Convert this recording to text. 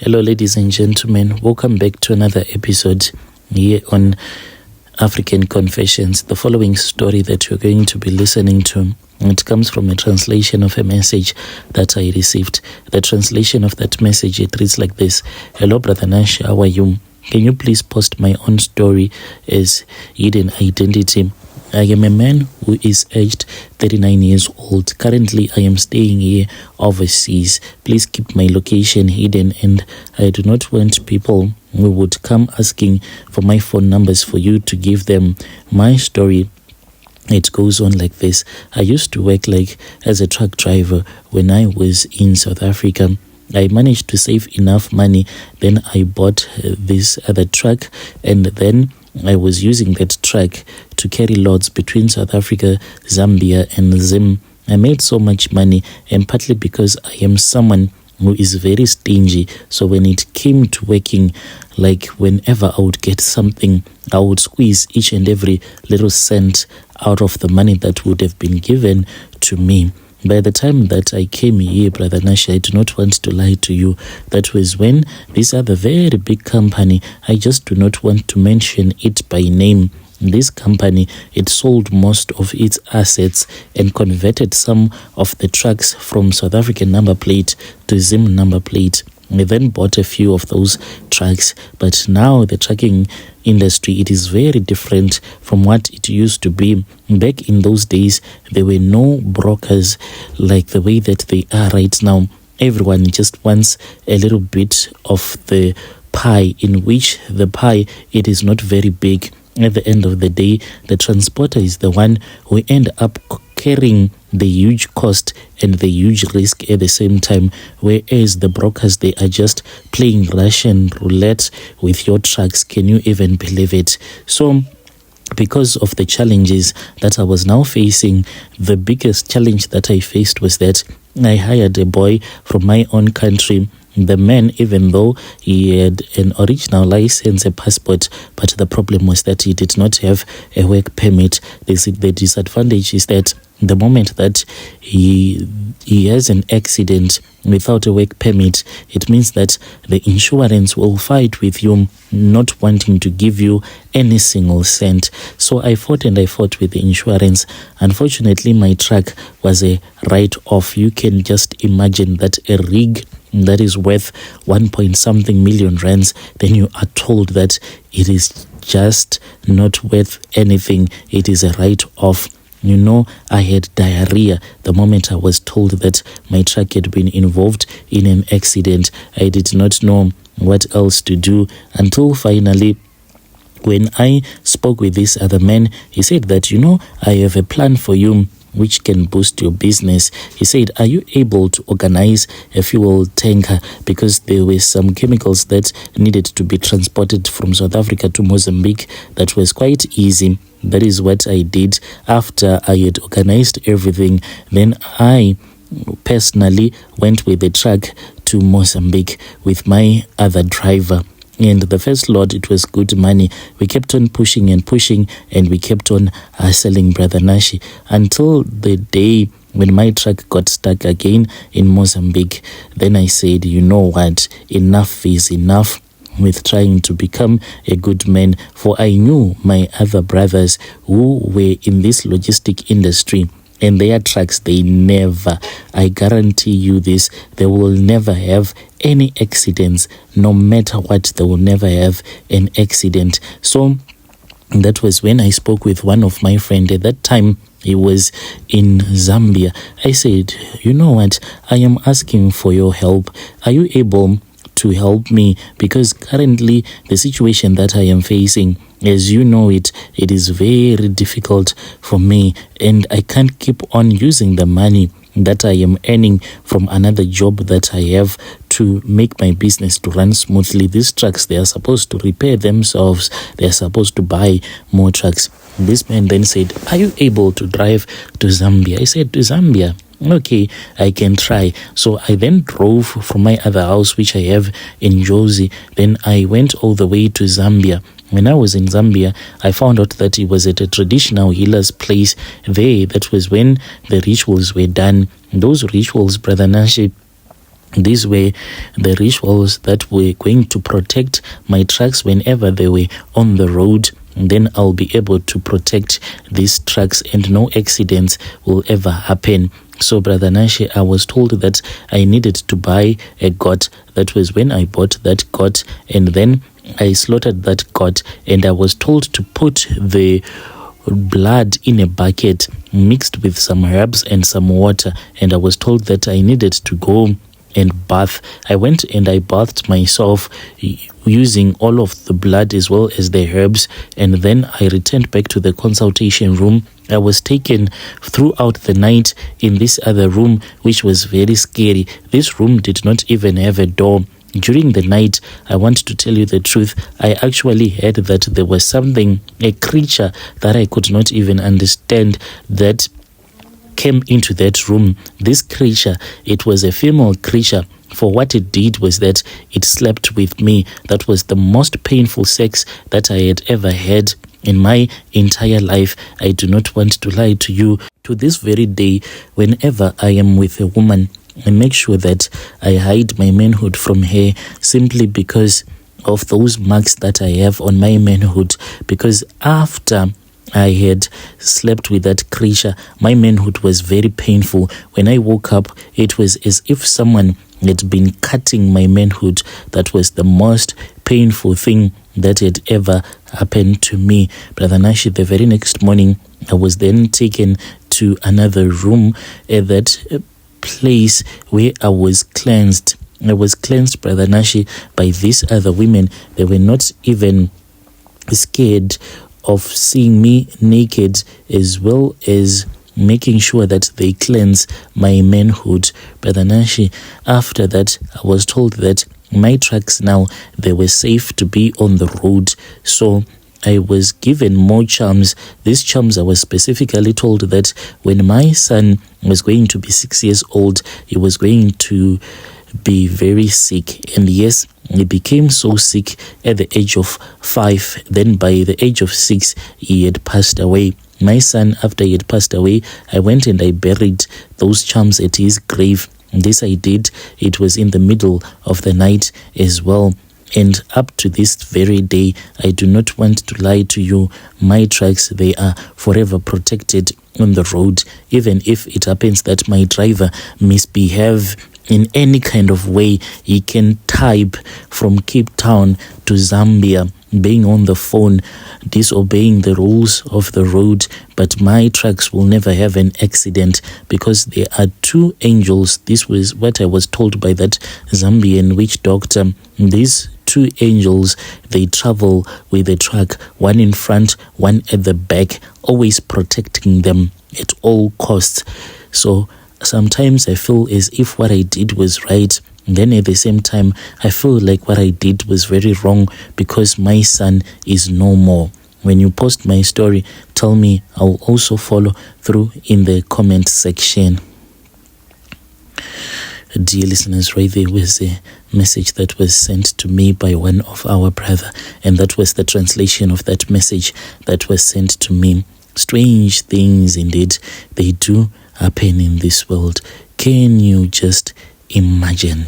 Hello, ladies and gentlemen. Welcome back to another episode here on African Confessions. The following story that you're going to be listening to, it comes from a translation of a message that I received. The translation of that message, it reads like this. Hello, Brother Nash, how are you? Can you please post my own story as hidden identity? I am a man who is aged 39 years old. Currently, I am staying here overseas. Please keep my location hidden, and I do not want people who would come asking for my phone numbers for you to give them my story. It goes on like this. I used to work as a truck driver when I was in South Africa. I managed to save enough money. Then I bought this other truck, and then I was using that truck to carry loads between South Africa, Zambia, and Zim. I made so much money, and partly because I am someone who is very stingy. So when it came to working, whenever I would get something, I would squeeze each and every little cent out of the money that would have been given to me. By the time that I came here, Brother Nash, I do not want to lie to you. That was when this other very big company, I just do not want to mention it by name. This company, it sold most of its assets and converted some of the trucks from South African number plate to Zim number plate. We then bought a few of those trucks, but now the trucking industry, it is very different from what it used to be. Back in those days, there were no brokers like the way that they are right now. Everyone just wants a little bit of the pie, in which the pie, it is not very big. At the end of the day, the transporter is the one who end up carrying the huge cost and the huge risk at the same time, whereas the brokers, they are just playing Russian roulette with your trucks. Can you even believe it? So because of the challenges that I was now facing, the biggest challenge that I faced was that I hired a boy from my own country. The man, even though he had an original license, a passport, but the problem was that he did not have a work permit. The disadvantage is that the moment that he has an accident without a work permit, it means that the insurance will fight with you, not wanting to give you any single cent. So I fought with the insurance. Unfortunately, my truck was a write-off. You can just imagine that a rig that is worth 1 million rands, then you are told that it is just not worth anything. It is a write-off. You know, I had diarrhea the moment I was told that my truck had been involved in an accident. I did not know what else to do until finally, when I spoke with this other man, he said that, I have a plan for you which can boost your business. He said, are you able to organize a fuel tanker? Because there were some chemicals that needed to be transported from South Africa to Mozambique. That was quite easy. That is what I did. After I had organized everything, then I personally went with the truck to Mozambique with my other driver. And the first load, it was good money. We kept on pushing, and we kept on selling, Brother Nashi, until the day when my truck got stuck again in Mozambique. Then I said, you know what, enough is enough with trying to become a good man. For I knew my other brothers who were in this logistic industry, and their trucks, they never, I guarantee you this, they will never have any accidents. No matter what, they will never have an accident. So that was when I spoke with one of my friends. At that time, he was in Zambia. I said, you know what, I am asking for your help. Are you able to help me? Because currently the situation that I am facing, as you know it is very difficult for me, and I can't keep on using the money that I am earning from another job that I have to make my business to run smoothly. These trucks, they are supposed to repair themselves. They are supposed to buy more trucks. This man then said, are you able to drive to Zambia? I said, to Zambia? Okay, I can try. So I then drove from my other house, which I have in Jozi. Then I went all the way to Zambia. When I was in Zambia, I found out that it was at a traditional healer's place there. That was when the rituals were done. Those rituals, Brother Nashi, These were the rituals that were going to protect my trucks whenever they were on the road. Then I'll be able to protect these trucks and no accidents will ever happen. So, Brother Nashi, I was told that I needed to buy a goat. That was when I bought that goat, and then I slaughtered that goat, and I was told to put the blood in a bucket mixed with some herbs and some water, and I was told that I needed to go and bath. I went and I bathed myself using all of the blood as well as the herbs, and then I returned back to the consultation room. I was taken throughout the night in this other room, which was very scary. This room did not even have a door. During the night, I want to tell you the truth, I actually heard that there was something, a creature that I could not even understand, that came into that room. This creature, it was a female creature. For what it did was that it slept with me. That was the most painful sex that I had ever had in my entire life. I do not want to lie to you. To this very day, whenever I am with a woman, I make sure that I hide my manhood from her, simply because of those marks that I have on my manhood. Because after I had slept with that creature, my manhood was very painful. When I woke up, it was as if someone had been cutting my manhood. That was the most painful thing that had ever happened to me. Brother Nashi, the very next morning, I was then taken to another room at that place where I was cleansed. I was cleansed, Brother Nashi, by these other women. They were not even scared of seeing me naked, as well as making sure that they cleanse my manhood. Brother Nashi, after that, I was told that my trucks now, they were safe to be on the road. So I was given more charms. These charms, I was specifically told that when my son was going to be 6 years old, he was going to be very sick. And yes, he became so sick at the age of 5. Then by the age of 6, he had passed away. My son, after he had passed away, I went and I buried those charms at his grave. And this I did. It was in the middle of the night as well. And up to this very day, I do not want to lie to you. My trucks, they are forever protected on the road. Even if it happens that my driver misbehave in any kind of way, he can type from Cape Town to Zambia, being on the phone, disobeying the rules of the road, but my trucks will never have an accident because there are 2 angels. This was what I was told by that Zambian witch doctor. These 2 angels, they travel with a truck, one in front, one at the back, always protecting them at all costs. So sometimes I feel as if what I did was right, and then at the same time I feel like what I did was very wrong because my son is no more. When you post my story, tell me. I'll also follow through in the comment section. Dear listeners, right there was a message that was sent to me by one of our brother, and that was the translation of that message that was sent to me. Strange things indeed, they do happen in this world. Can you just imagine?